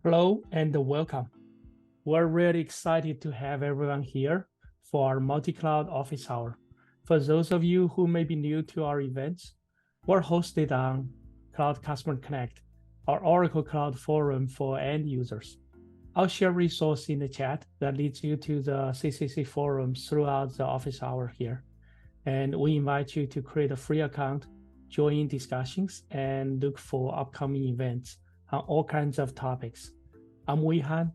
Hello and welcome. We're really excited to have everyone here for our multi-cloud office hour. For those of you who may be new to our events, we're hosted on Cloud Customer Connect, our Oracle Cloud forum for end users. I'll share resources in the chat that leads you to the CCC forums throughout the office hour here. And we invite you to create a free account, join discussions, and look for upcoming events on all kinds of topics. I'm Weihan,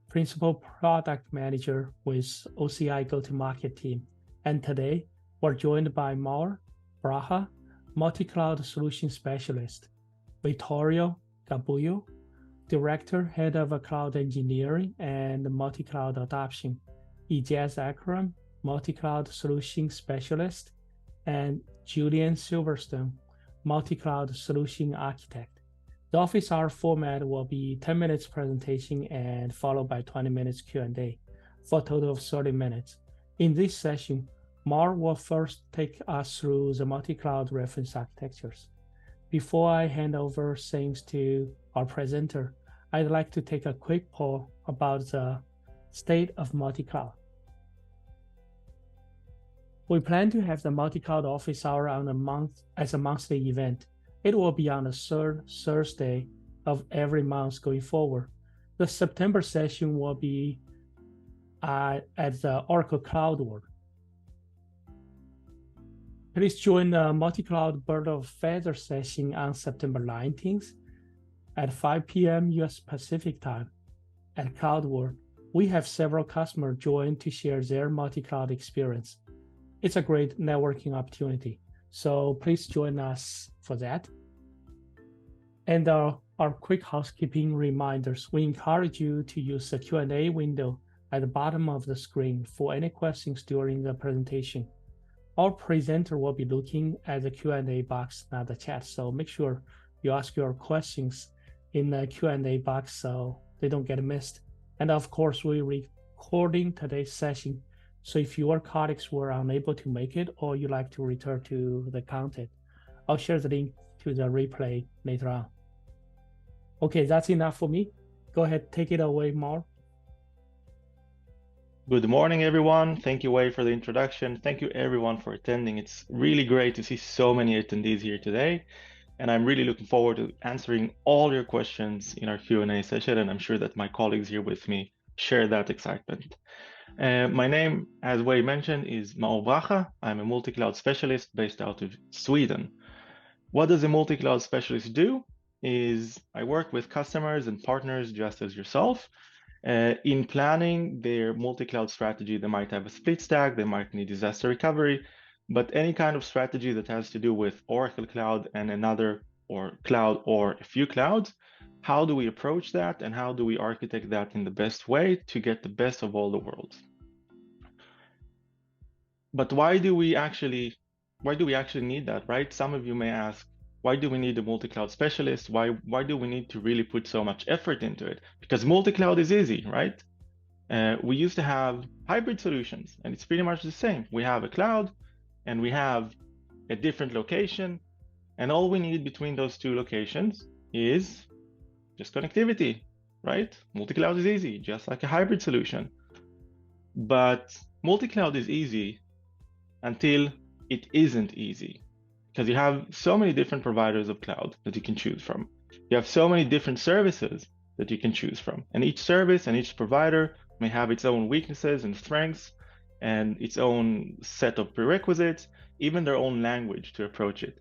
Principal Product Manager with OCI Go-to-Market team. And today, we're joined by Maur Braha, Multi-Cloud Solution Specialist, Vittorio Garbuglio, Director, Head of Cloud Engineering and Multi-Cloud Adoption, Ijaz Akram, Multi-Cloud Solution Specialist, and Julian Silverstone, Multi-Cloud Solution Architect. The office hour format will be 10 minutes presentation and followed by 20 minutes Q&A for a total of 30 minutes. In this session, Maur will first take us through the multi-cloud reference architectures. Before I hand over things to our presenter, I'd like to take a quick poll about the state of multi-cloud. We plan to have the multi-cloud office hour as a monthly event. It will be on the third Thursday of every month going forward. The September session will be at the Oracle Cloud World. Please join the multi-cloud Bird of Feather session on September 19th at 5 p.m. US Pacific time at Cloud World. We have several customers join to share their multi-cloud experience. It's a great networking opportunity, so please join us for that. And our quick housekeeping reminders. We encourage you to use the Q&A window at the bottom of the screen for any questions during the presentation. Our presenter will be looking at the Q&A box, not the chat, so make sure you ask your questions in the Q&A box so they don't get missed. And of course, we're recording today's session, so if your colleagues were unable to make it or you like to return to the content, I'll share the link to the replay later on. Okay, that's enough for me. Go ahead, take it away, Maur. Good morning, everyone. Thank you, Wei, for the introduction. Thank you, everyone, for attending. It's really great to see so many attendees here today, and I'm really looking forward to answering all your questions in our Q&A session, and I'm sure that my colleagues here with me share that excitement. My name, as Wei mentioned, is Maur Braha. I'm a multi-cloud specialist based out of Sweden. What does a multi-cloud specialist do? Is I work with customers and partners just as yourself. In planning their multi-cloud strategy, they might have a split stack, they might need disaster recovery, but any kind of strategy that has to do with Oracle Cloud and another or cloud or a few clouds, how do we approach that and how do we architect that in the best way to get the best of all the worlds? But why do we actually need that, right? Some of you may ask, why do we need a multi-cloud specialist? Why do we need to really put so much effort into it? Because multi-cloud is easy, right? We used to have hybrid solutions, and it's pretty much the same. We have a cloud, and we have a different location, and all we need between those two locations is just connectivity, right? Multi-cloud is easy, just like a hybrid solution. But multi-cloud is easy until it isn't easy, because you have so many different providers of cloud that you can choose from. You have so many different services that you can choose from, and each service and each provider may have its own weaknesses and strengths and its own set of prerequisites, even their own language to approach it.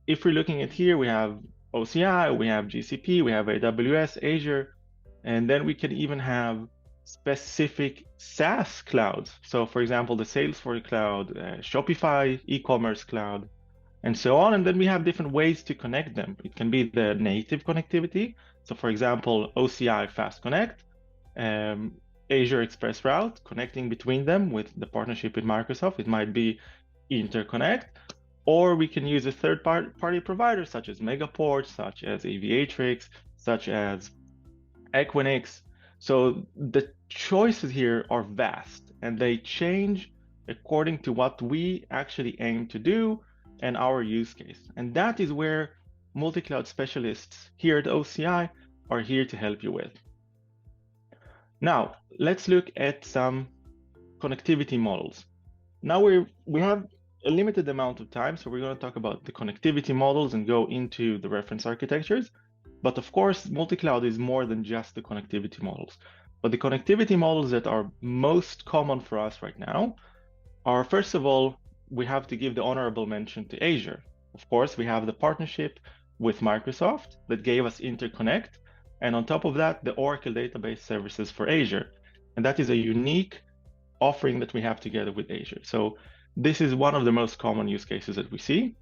If we're looking at here, we have OCI, we have GCP, we have AWS, Azure, and then we can even have specific SaaS clouds. So for example, the Salesforce cloud, Shopify e-commerce cloud, and so on. And then we have different ways to connect them. It can be the native connectivity. So for example, OCI Fast Connect, Azure Express Route, connecting between them with the partnership with Microsoft. It might be interconnect, or we can use a third-party provider such as Megaport, such as Aviatrix, such as Equinix. So the choices here are vast, and they change according to what we actually aim to do and our use case. And that is where multi-cloud specialists here at OCI are here to help you with. Now, let's look at some connectivity models. Now we have a limited amount of time, so we're going to talk about the connectivity models and go into the reference architectures. But of course, multi-cloud is more than just the connectivity models. But the connectivity models that are most common for us right now are, first of all, we have to give the honorable mention to Azure. Of course, we have the partnership with Microsoft that gave us interconnect. And on top of that, the Oracle database services for Azure. And that is a unique offering that we have together with Azure. So this is one of the most common use cases that we see.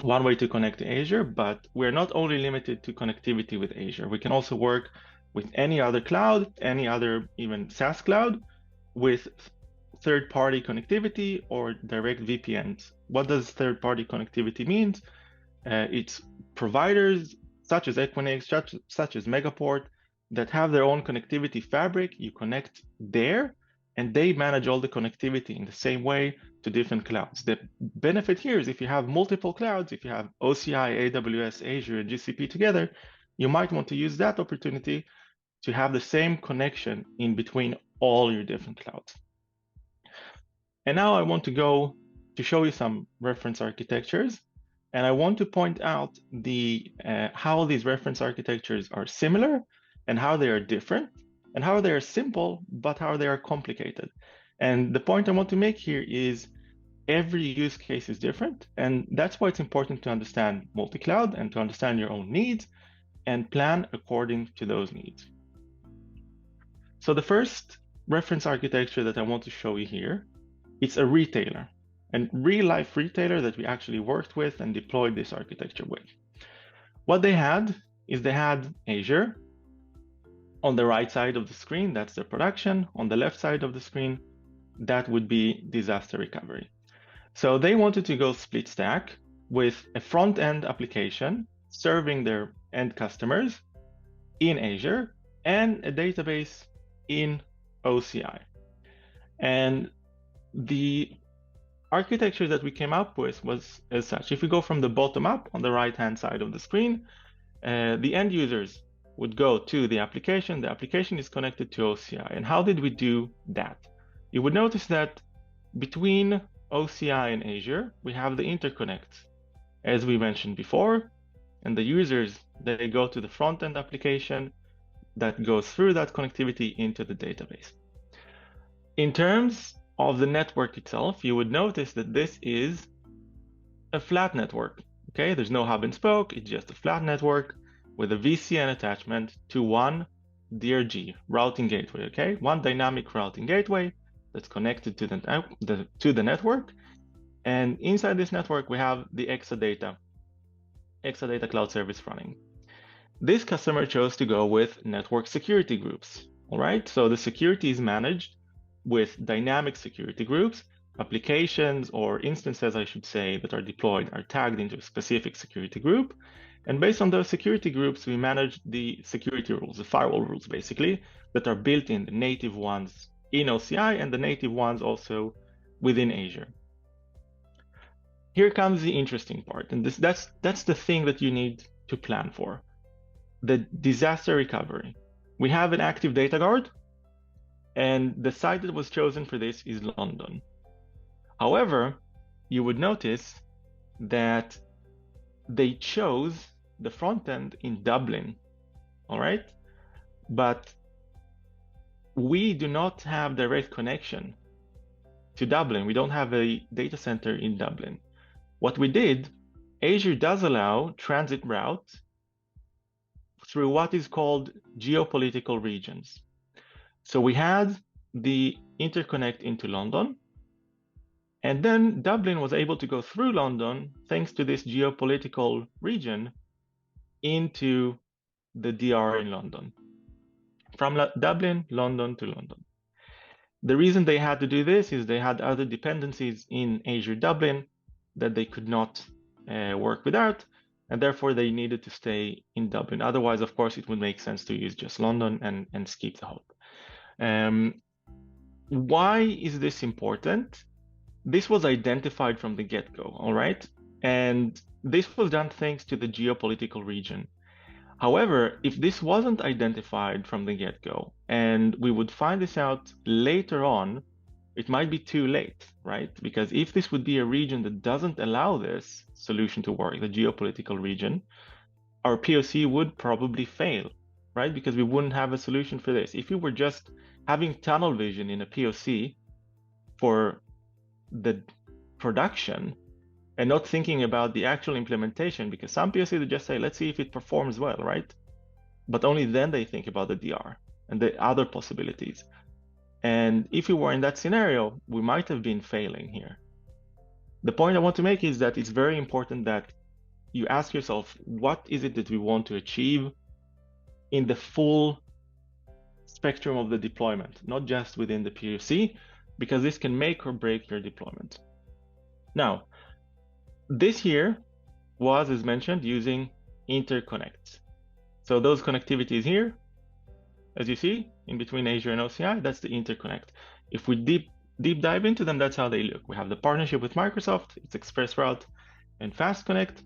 One way to connect to Azure, but we're not only limited to connectivity with Azure. We can also work with any other cloud, any other even SaaS cloud, with third-party connectivity or direct VPNs. What does third-party connectivity mean? It's providers such as Equinix, such as Megaport, that have their own connectivity fabric. You connect there, and they manage all the connectivity in the same way to different clouds. The benefit here is if you have multiple clouds, if you have OCI, AWS, Azure, and GCP together, you might want to use that opportunity to have the same connection in between all your different clouds. And now I want to go to show you some reference architectures. And I want to point out how these reference architectures are similar and how they are different and how they are simple, but how they are complicated. And the point I want to make here is every use case is different. And that's why it's important to understand multi-cloud and to understand your own needs and plan according to those needs. So the first reference architecture that I want to show you here, it's a retailer. And real-life retailer that we actually worked with and deployed this architecture with. What they had is they had Azure. On the right side of the screen, that's their production. On the left side of the screen, that would be disaster recovery. So they wanted to go split stack with a front-end application serving their end customers in Azure and a database in OCI. And the architecture that we came up with was as such. If we go from the bottom up on the right-hand side of the screen, the end users would go to the application is connected to OCI. And how did we do that? You would notice that between OCI and Azure, we have the interconnect, as we mentioned before, and the users, they go to the front-end application that goes through that connectivity into the database. In terms of the network itself, you would notice that this is a flat network. Okay, there's no hub and spoke, it's just a flat network with a VCN attachment to one DRG, routing gateway, okay? One dynamic routing gateway that's connected to the network. And inside this network, we have the Exadata cloud service running. This customer chose to go with network security groups, all right? So the security is managed with dynamic security groups. Applications or instances, I should say, that are deployed are tagged into a specific security group. And based on those security groups, we manage the security rules, the firewall rules, basically, that are built in, the native ones in OCI and the native ones also within Azure. Here comes the interesting part, and that's the thing that you need to plan for. The disaster recovery. We have an active data guard, and the site that was chosen for this is London. However, you would notice that they chose the front end in Dublin, all right? But we do not have direct connection to Dublin. We don't have a data center in Dublin. What we did, Azure does allow transit routes through what is called geopolitical regions. So we had the interconnect into London, and then Dublin was able to go through London thanks to this geopolitical region into the DR in London. From Dublin, London to London. The reason they had to do this is they had other dependencies in Azure Dublin that they could not work without, and therefore they needed to stay in Dublin. Otherwise, of course, it would make sense to use just London and skip the hub. Why is this important? This was identified from the get-go, all right? And this was done thanks to the geopolitical region. However, if this wasn't identified from the get-go and we would find this out later on, it might be too late, right? Because if this would be a region that doesn't allow this solution to work, the geopolitical region, our POC would probably fail, right? Because we wouldn't have a solution for this. If we were just having tunnel vision in a POC for the production and not thinking about the actual implementation, because some POCs just say, let's see if it performs well, right? But only then they think about the DR and the other possibilities. And if we were in that scenario, we might have been failing here. The point I want to make is that it's very important that you ask yourself, what is it that we want to achieve in the full spectrum of the deployment, not just within the POC, because this can make or break your deployment. Now, this here was, as mentioned, using interconnects. So those connectivities here, as you see, in between Azure and OCI, that's the interconnect. If we deep dive into them, that's how they look. We have the partnership with Microsoft, it's ExpressRoute and Fast Connect,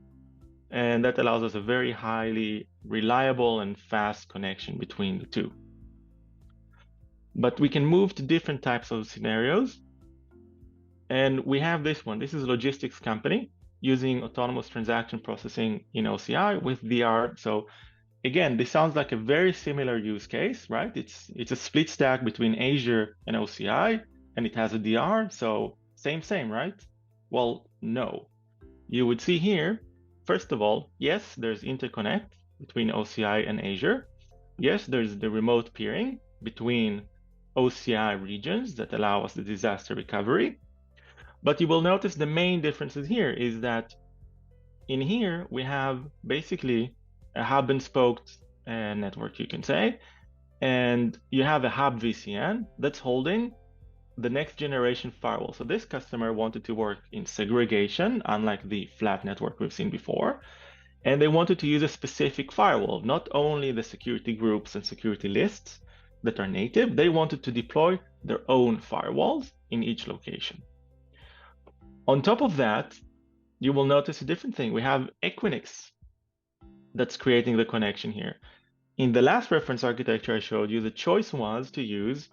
and that allows us a very highly reliable and fast connection between the two. But we can move to different types of scenarios. And we have this one. This is a logistics company using autonomous transaction processing in OCI with DR. So again, this sounds like a very similar use case, right? It's a split stack between Azure and OCI, and it has a DR. So same, right? Well, no. You would see here, first of all, yes, there's interconnect between OCI and Azure. Yes, there's the remote peering between OCI regions that allow us the disaster recovery. But you will notice the main differences here is that in here, we have basically a hub and spoke network, you can say, and you have a hub VCN that's holding the next generation firewall. So this customer wanted to work in segregation, unlike the flat network we've seen before. And they wanted to use a specific firewall, not only the security groups and security lists that are native, they wanted to deploy their own firewalls in each location. On top of that, you will notice a different thing. We have Equinix that's creating the connection here. In the last reference architecture I showed you, the choice was to use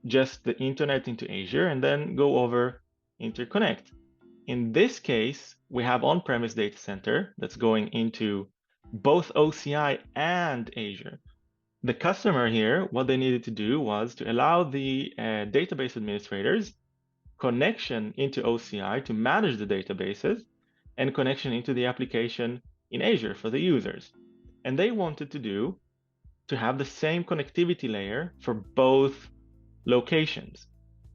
just the internet into Azure and then go over interconnect. In this case, we have on-premise data center that's going into both OCI and Azure. The customer here, what they needed to do was to allow the database administrators connection into OCI to manage the databases and connection into the application in Azure for the users. And they wanted to have the same connectivity layer for both locations.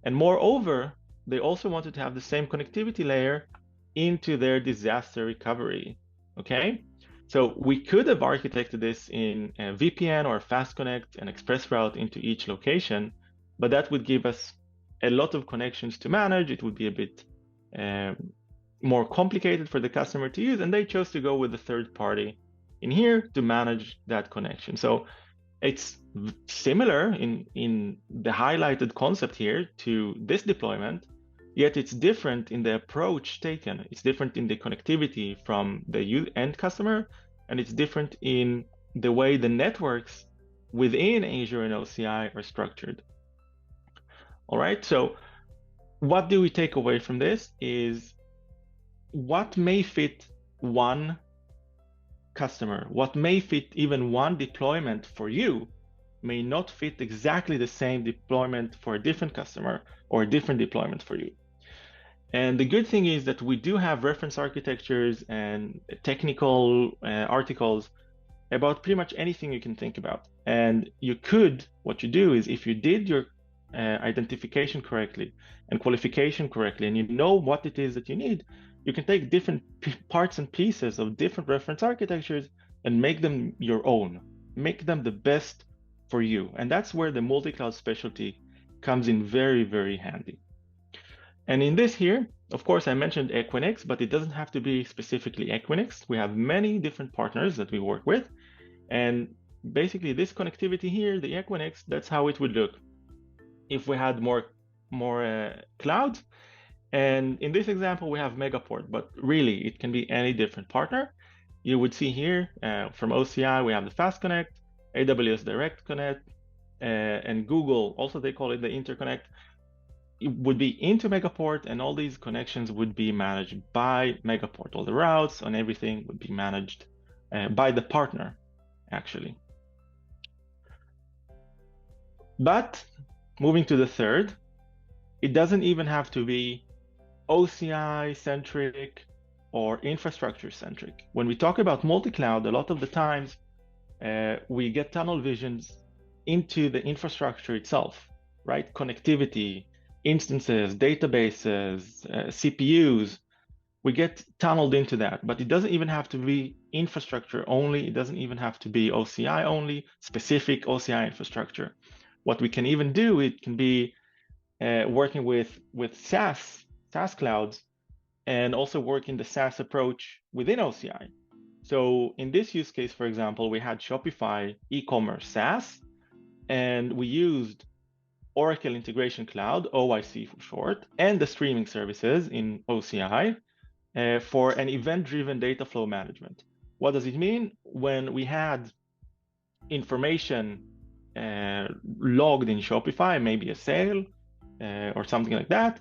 And moreover, they also wanted to have the same connectivity layer into their disaster recovery, okay? So we could have architected this in a VPN or a Fast Connect and ExpressRoute into each location, but that would give us a lot of connections to manage. It would be a bit more complicated for the customer to use, and they chose to go with the third party in here to manage that connection. So it's similar in the highlighted concept here to this deployment, yet it's different in the approach taken. It's different in the connectivity from the end customer, and it's different in the way the networks within Azure and OCI are structured. All right, so what do we take away from this is what may fit one customer, what may fit even one deployment for you may not fit exactly the same deployment for a different customer or a different deployment for you. And the good thing is that we do have reference architectures and technical articles about pretty much anything you can think about. And what you do is if you did your identification correctly and qualification correctly, and you know what it is that you need, you can take different parts and pieces of different reference architectures and make them your own, make them the best for you. And that's where the multi-cloud specialty comes in very, very handy. And in this here, of course, I mentioned Equinix, but it doesn't have to be specifically Equinix. We have many different partners that we work with. And basically this connectivity here, the Equinix, that's how it would look if we had more clouds. And in this example, we have Megaport, but really it can be any different partner. you would see here from OCI, we have the Fast Connect, AWS Direct Connect, and Google, also they call it the interconnect. It would be into Megaport, and all these connections would be managed by Megaport. All the routes and everything would be managed by the partner, actually. But moving to the third, it doesn't even have to be OCI centric or infrastructure centric. When we talk about multi-cloud, a lot of the times we get tunnel visions into the infrastructure itself, right? Connectivity, instances, databases, CPUs, we get tunneled into that, but it doesn't even have to be infrastructure only. It doesn't even have to be OCI only, specific OCI infrastructure. What we can even do, it can be working with SaaS clouds, and also working the SaaS approach within OCI. So in this use case, for example, we had Shopify e-commerce SaaS, and we used Oracle Integration Cloud, OIC for short, and the streaming services in OCI for an event-driven data flow management. What does it mean? When we had information logged in Shopify, maybe a sale or something like that,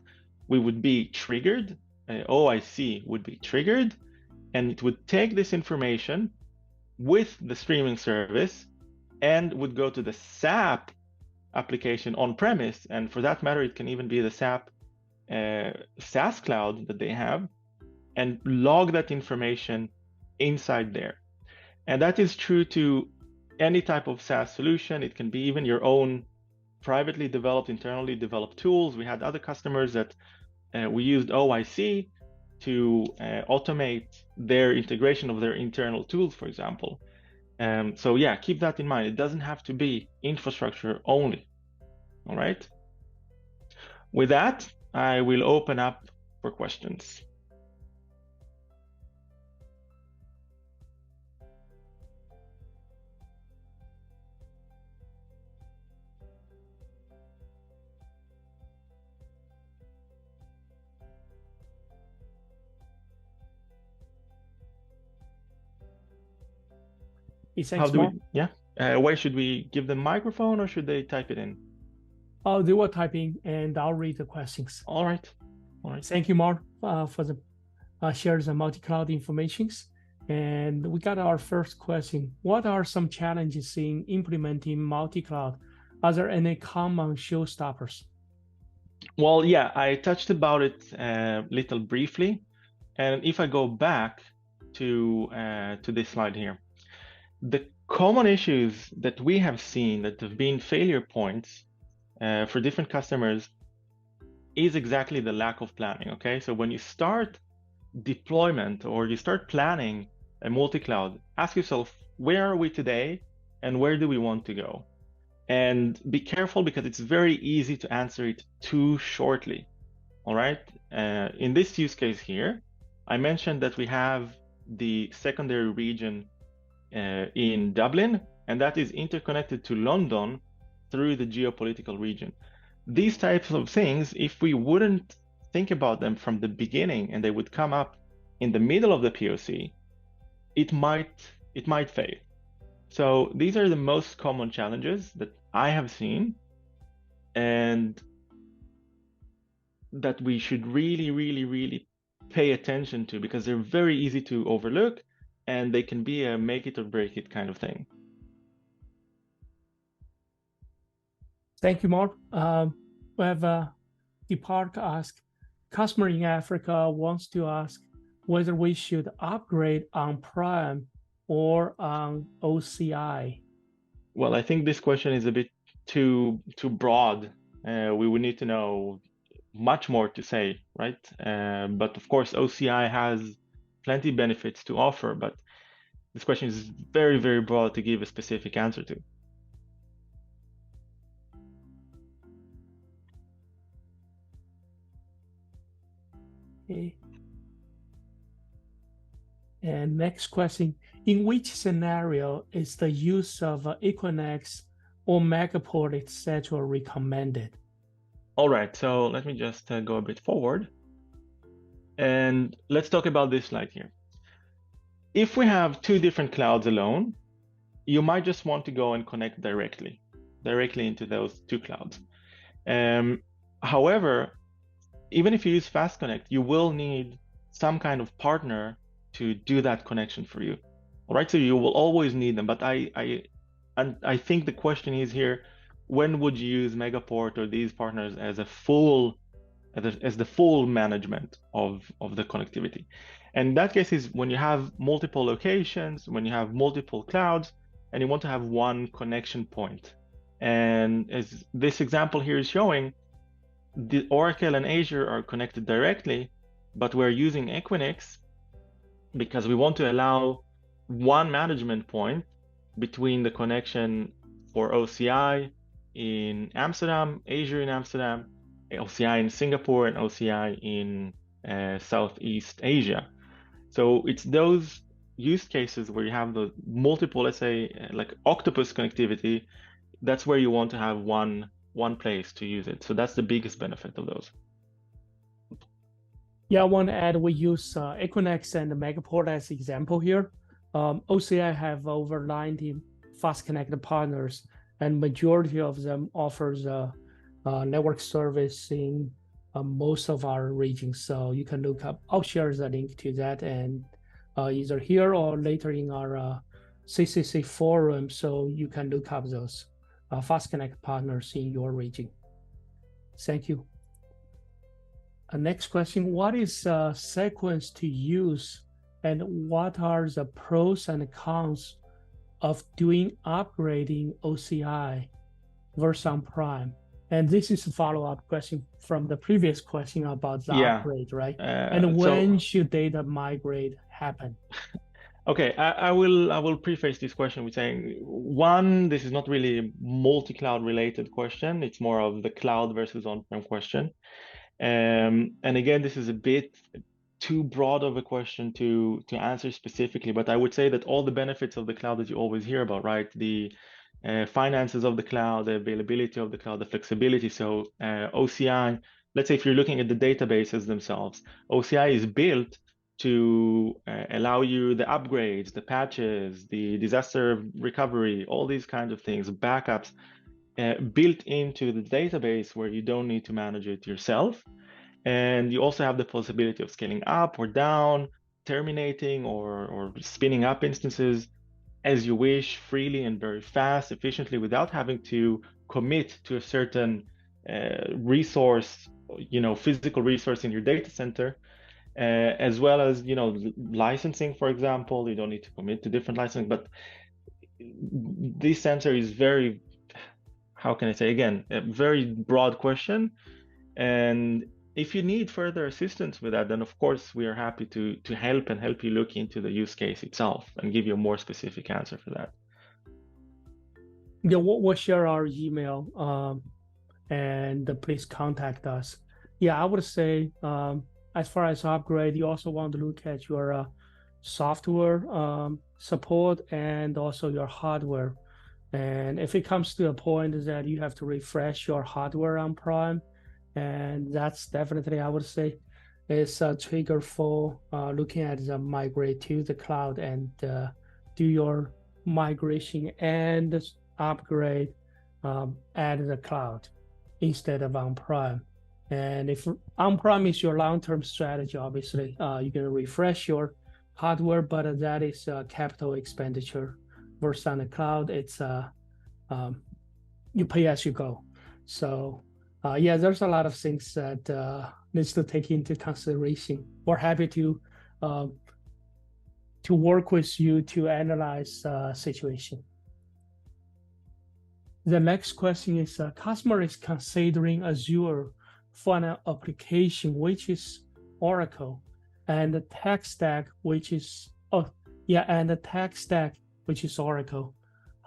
we would be triggered, OIC would be triggered, and it would take this information with the streaming service and would go to the SAP application on premise. And for that matter, it can even be the SAP SaaS cloud that they have, and log that information inside there. And that is true to any type of SaaS solution. It can be even your own privately developed, internally developed tools. We had other customers that we used OIC to automate their integration of their internal tools, for example. So yeah, keep that in mind. It doesn't have to be infrastructure only. All right. With that, I will open up for questions. How do we, where should we give them microphone, or should they type it in? Oh, they were typing, and I'll read the questions. All right. Thank you, Mark, for the share the multi-cloud informations. And we got our first question. What are some challenges in implementing multi-cloud? Are there any common showstoppers? Well, yeah, I touched about it a little briefly. And if I go back to this slide here, the common issues that we have seen that have been failure points for different customers is exactly the lack of planning, okay? So when you start deployment or you start planning a multi-cloud, ask yourself, where are we today and where do we want to go? And be careful, because it's very easy to answer it too shortly, all right? In this use case here, I mentioned that we have the secondary region in Dublin, and that is interconnected to London through the geopolitical region. These types of things, if we wouldn't think about them from the beginning and they would come up in the middle of the POC, it might fail. So these are the most common challenges that I have seen, and that we should really, really, really pay attention to, because they're very easy to overlook, and they can be a make it or break it kind of thing. Thank you, Mark. We have Deepak ask, customer in Africa wants to ask whether we should upgrade on-prem or on OCI. Well, I think this question is a bit too broad. We would need to know much more to say, right? But of course, OCI has plenty benefits to offer, but this question is very, very broad to give a specific answer to. Okay. And next question, in which scenario is the use of Equinix or Megaport, etc. recommended? All right, so let me just go a bit forward. And let's talk about this slide here. if we have two different clouds alone, you might just want to go and connect directly into those two clouds. However, even if you use Fast Connect, you will need some kind of partner to do that connection for you. All right, so you will always need them. But I think the question is here, when would you use Megaport or these partners as the full management of the connectivity? And that case is when you have multiple locations, when you have multiple clouds, and you want to have one connection point. And as this example here is showing, the Oracle and Azure are connected directly, but we're using Equinix because we want to allow one management point between the connection for OCI in Amsterdam, Azure in Amsterdam, OCI in Singapore, and OCI in Southeast Asia. So it's those use cases where you have the multiple, let's say, like octopus connectivity. That's where you want to have one place to use it. So that's the biggest benefit of those. Yeah, I want to add, we use Equinix and Megaport as example here. OCI have over 90 fast connected partners, and majority of them offers network service in most of our regions. So you can look up, I'll share the link to that, and either here or later in our CCC forum, so you can look up those fast connect partners in your region. Thank you. Next question, what is sequence to use, and what are the pros and cons of doing upgrading OCI versus on-prem? And this is a follow-up question from the previous question about the upgrade, right? And when should data migrate happen? Okay, I will preface this question with saying, one, this is not really a multi-cloud related question. It's more of the cloud versus on-prem question. And again, this is a bit too broad of a question to answer specifically, but I would say that all the benefits of the cloud that you always hear about, right? The finances of the cloud, the availability of the cloud, the flexibility. So OCI, let's say if you're looking at the databases themselves, OCI is built to allow you the upgrades, the patches, the disaster recovery, all these kinds of things, backups, built into the database where you don't need to manage it yourself. And you also have the possibility of scaling up or down, terminating or spinning up instances as you wish, freely and very fast, efficiently, without having to commit to a certain resource, physical resource in your data center, as well as, licensing, for example. You don't need to commit to different licensing, but this answer is very, how can I say, again, a very broad question. And if you need further assistance with that, then of course we are happy to help you look into the use case itself and give you a more specific answer for that. Yeah, we'll share our email and please contact us. Yeah, I would say as far as upgrade, you also want to look at your software support and also your hardware. And if it comes to a point that you have to refresh your hardware on-prem, and that's definitely, I would say, is a trigger for looking at the migrate to the cloud and do your migration and upgrade at the cloud instead of on-prem. And if on-prem is your long-term strategy, obviously, you're going to refresh your hardware, but that is a capital expenditure. Versus on the cloud, it's you pay as you go. So yeah, there's a lot of things that needs to take into consideration. We're happy to work with you to analyze situation. The next question is, customer is considering Azure for an application which is Oracle, and the tech stack which is which is Oracle.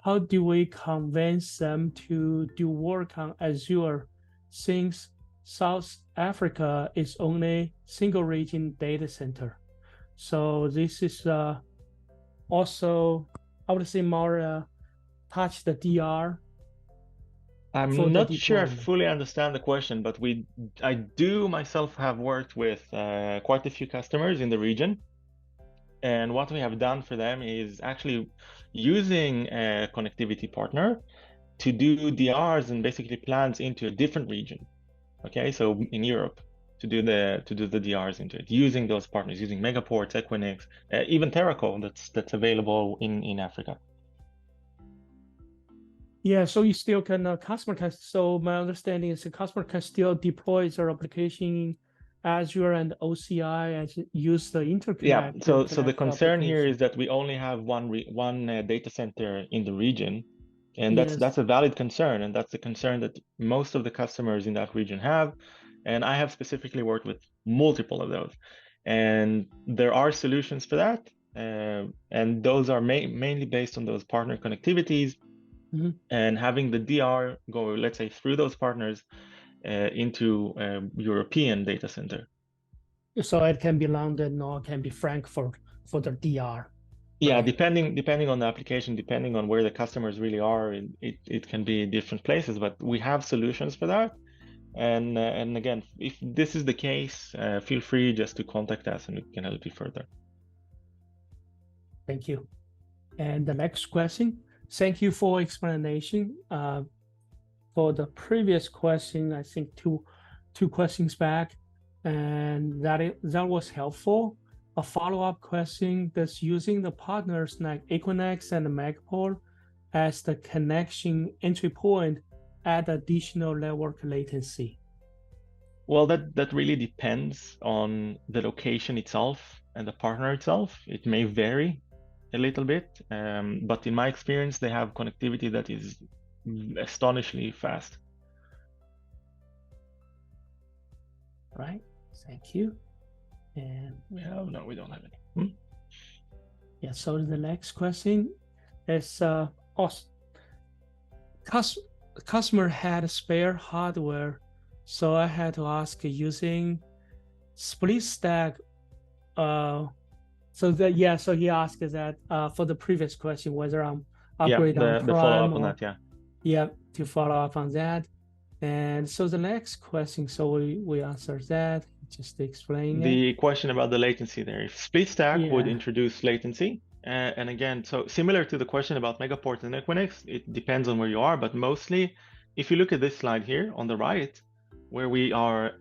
How do we convince them to do work on Azure, since South Africa is only single region data center? So this is also, I would say, more touch the DR. I'm not sure I fully understand the question, but I do myself have worked with quite a few customers in the region. And what we have done for them is actually using a connectivity partner to do DRs and basically plans into a different region. Okay, so in Europe, to do the DRs into it, using those partners, using Megaports, Equinix, even Terraco that's available in Africa. Yeah, so you still can customer can. So my understanding is the customer can still deploy their application in Azure and OCI and use the interconnect. Yeah. So the connect concern here application. is that we only have one data center in the region, and Yes. that's a valid concern, and that's the concern that most of the customers in that region have. And I have specifically worked with multiple of those, and there are solutions for that, and those are mainly based on those partner connectivities. Mhm. And having the DR go, let's say, through those partners into a European data center. So it can be London or it can be Frankfurt for the DR. Yeah, Right. depending on the application, depending on where the customers really are, it can be different places, but we have solutions for that. And again, if this is the case, feel free just to contact us and we can help you further. Thank you. And the next question, thank you for explanation. For the previous question, I think two questions back, and that was helpful. A follow-up question that's using the partners like Equinix and Megaport as the connection entry point add additional network latency. Well, that really depends on the location itself and the partner itself. It may vary a little bit, but in my experience, they have connectivity that is astonishingly fast. Right. Thank you. And No, we don't have any. Yeah. So the next question is customer had spare hardware, so I had to ask using split stack. So he asked that for the previous question whether I'm upgrade on the follow up Prime on or that, yeah. To follow up on that. And so the next question, so we answered that, just explain The question about the latency there. If split stack would introduce latency, and again, so similar to the question about Megaport and Equinix, it depends on where you are, but mostly, if you look at this slide here on the right, where we are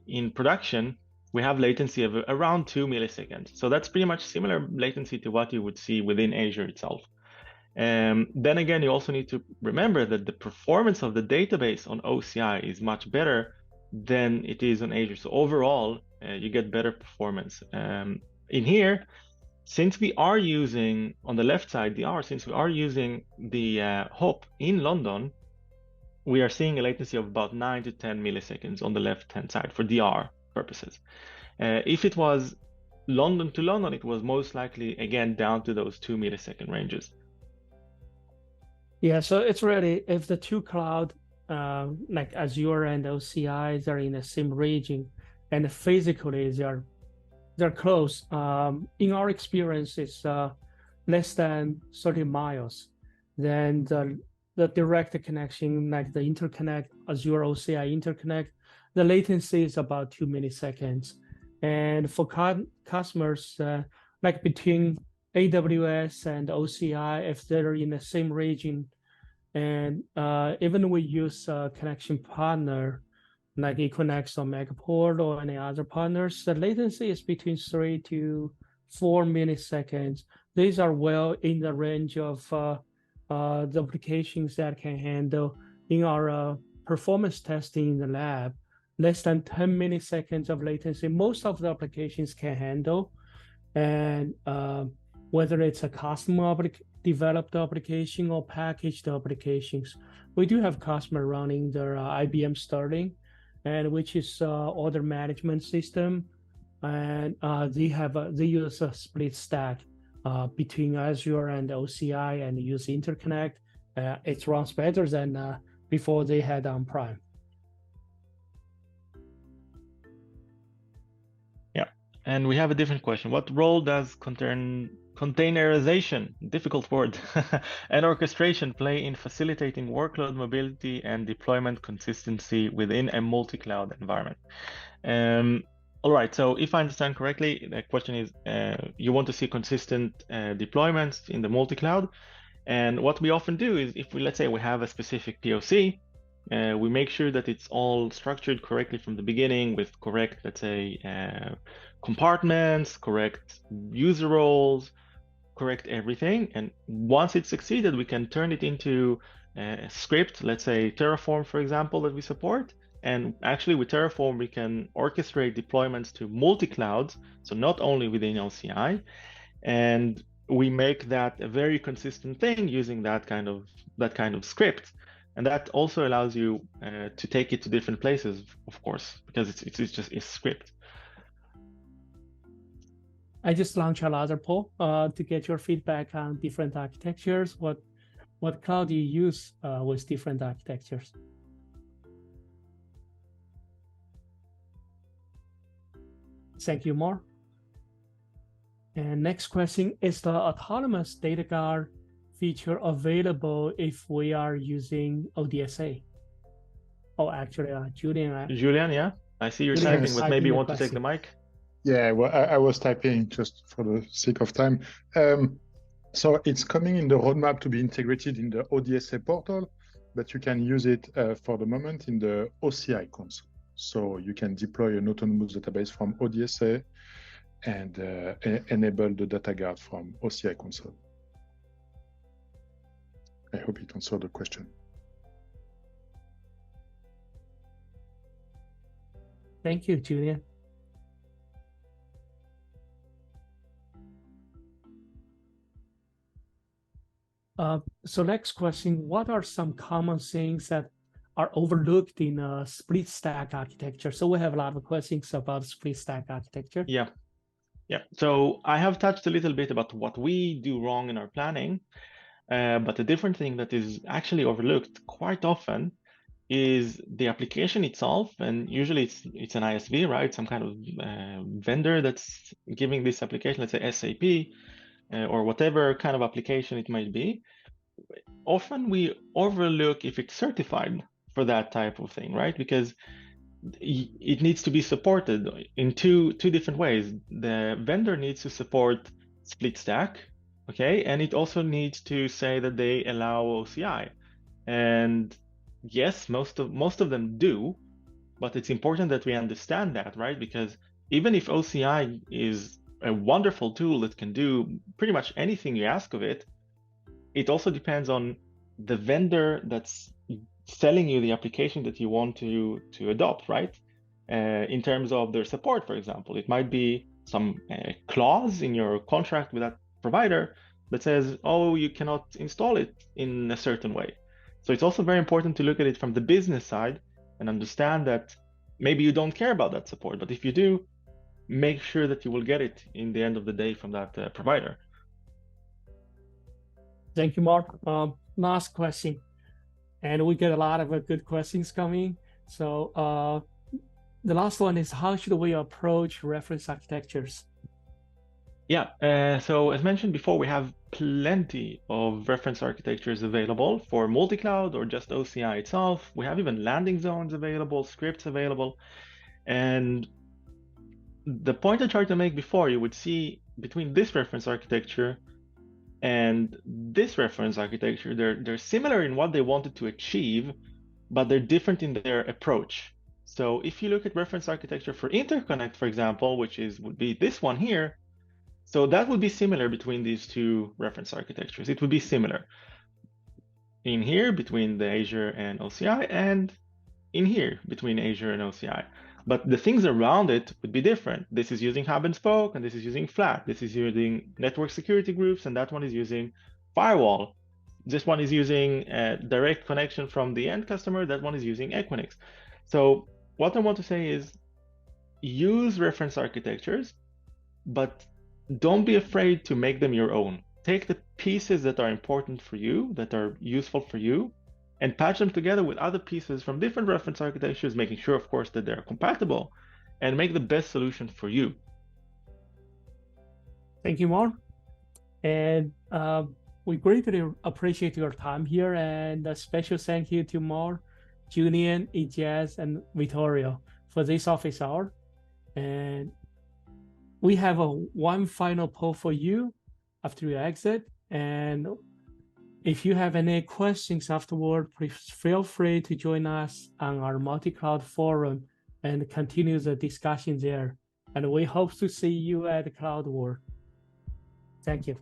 in production, we have latency of around 2 milliseconds. So that's pretty much similar latency to what you would see within Azure itself. Then again, you also need to remember that the performance of the database on OCI is much better than it is on Azure. So overall, you get better performance. In here, since we are using, on the left side, since we are using the hop in London, we are seeing a latency of about 9 to 10 milliseconds on the left-hand side for DR purposes. If it was London to London, it was most likely, again, down to those 2 millisecond ranges. Yeah, so it's really, if the two cloud, like Azure and OCI, they're in the same region, and physically they're close. In our experience, it's less than 30 miles. Then the direct connection, like the interconnect, Azure OCI interconnect, the latency is about 2 milliseconds. And for customers, like between AWS and OCI, if they're in the same region, and even we use a connection partner like Equinix or Megaport or any other partners, the latency is between 3 to 4 milliseconds. These are well in the range of the applications that can handle in our performance testing in the lab. Less than 10 milliseconds of latency, most of the applications can handle. And whether it's a custom developed application or packaged applications, we do have customer running their IBM Sterling, and which is order management system, and they use a split stack between Azure and OCI and use interconnect. It runs better than before they had on Prime. Yeah, and we have a different question. What role does containerization, difficult word, and orchestration play in facilitating workload mobility and deployment consistency within a multi-cloud environment? All right, so if I understand correctly, the question is you want to see consistent deployments in the multi-cloud. And what we often do is if we, let's say we have a specific POC, we make sure that it's all structured correctly from the beginning with correct, let's say, compartments, correct user roles, correct everything. And once it's succeeded, we can turn it into a script, let's say Terraform, for example, that we support. And actually with Terraform, we can orchestrate deployments to multi-clouds, so not only within OCI. And we make that a very consistent thing using that kind of script. And that also allows you to take it to different places, of course, because it's just a script. I just launched another poll to get your feedback on different architectures. What cloud do you use with different architectures? Thank you, Mark. And next question, is the autonomous data guard feature available if we are using ODSA? Oh, actually, Julian. Julian, yeah, I see you're typing, but maybe you want to take the mic. Yeah, well, I was typing just for the sake of time. So it's coming in the roadmap to be integrated in the ODSA portal, but you can use it for the moment in the OCI console. So you can deploy an autonomous database from ODSA and enable the data guard from OCI console. I hope it answered the question. Thank you, Julian. So next question, what are some common things that are overlooked in a split stack architecture? So we have a lot of questions about split stack architecture. Yeah. So I have touched a little bit about what we do wrong in our planning, but a different thing that is actually overlooked quite often is the application itself. And usually it's an ISV, right? Some kind of vendor that's giving this application, let's say SAP, or whatever kind of application it might be. Often we overlook if it's certified for that type of thing, right? Because it needs to be supported in two different ways. The vendor needs to support split stack, okay? And it also needs to say that they allow OCI. And yes, most of them do, but it's important that we understand that, right? Because even if OCI is a wonderful tool that can do pretty much anything you ask of it, it also depends on the vendor that's selling you the application that you want to adopt, right? In terms of their support, for example, it might be some clause in your contract with that provider that says, oh, you cannot install it in a certain way. So it's also very important to look at it from the business side and understand that maybe you don't care about that support, but if you do, make sure that you will get it in the end of the day from that provider. Thank you, Mark. Last question. And we get a lot of good questions coming. So the last one is, how should we approach reference architectures? Yeah, so as mentioned before, we have plenty of reference architectures available for multi-cloud or just OCI itself. We have even landing zones available, scripts available. And the point I tried to make before, you would see between this reference architecture and this reference architecture, they're similar in what they wanted to achieve, but they're different in their approach. So if you look at reference architecture for interconnect, for example, which would be this one here, so that would be similar between these two reference architectures. It would be similar in here between the Azure and OCI, and in here between Azure and OCI. But the things around it would be different. This is using hub and spoke, and this is using flat. This is using network security groups, and that one is using firewall. This one is using a direct connection from the end customer. That one is using Equinix. So what I want to say is use reference architectures, but don't be afraid to make them your own. Take the pieces that are important for you, that are useful for you, and patch them together with other pieces from different reference architectures, making sure, of course, that they're compatible, and make the best solution for you. Thank you, Mark. And we greatly appreciate your time here, and a special thank you to Mark, Julian, Ijaz, and Vittorio for this office hour. And we have one final poll for you after you exit. And if you have any questions afterward, please feel free to join us on our multi-cloud forum and continue the discussion there. And we hope to see you at Cloud World. Thank you.